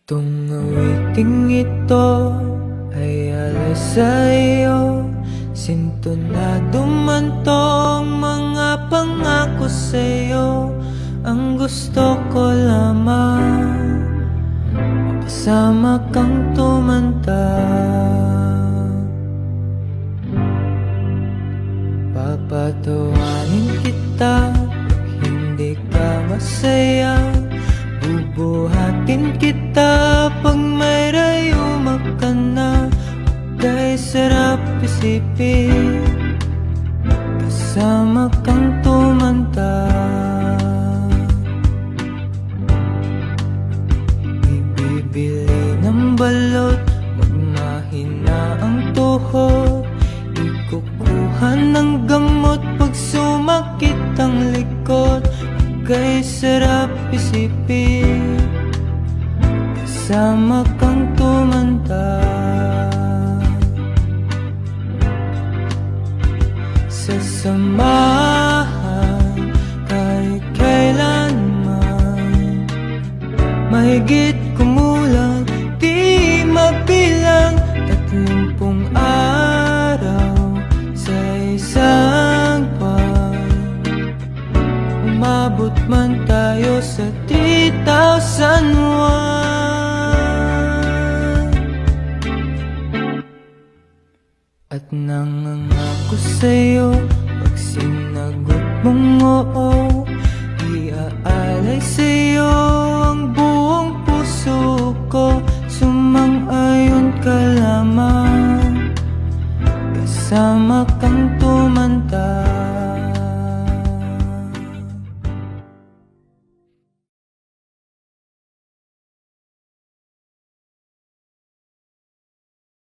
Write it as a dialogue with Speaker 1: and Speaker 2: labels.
Speaker 1: Itong awiting ito ay alay sa iyo. Sintonado man tong mga pangako sa iyo. Ang gusto ko lamang makasama kang tumanda. Papatawanin kita pag hindi ka masaya. Bubuhatin kita pag may rayuma ka na. Kay sarap isipin kasama kang tumanda. Ibibili ng balot, magmahina ang tuhod. Ikukuha ng gamot pag sumakit ang likod. Kay sarap isipin kasama kang tumanda. Sasamahan kahit kailanman, mahigit kumulang di mabilang 30 araw sa isang buwan. Umabot man tayo sa 3,001. At nangangako sa'yo, pag sinagot mong oo, iaalay sa'yo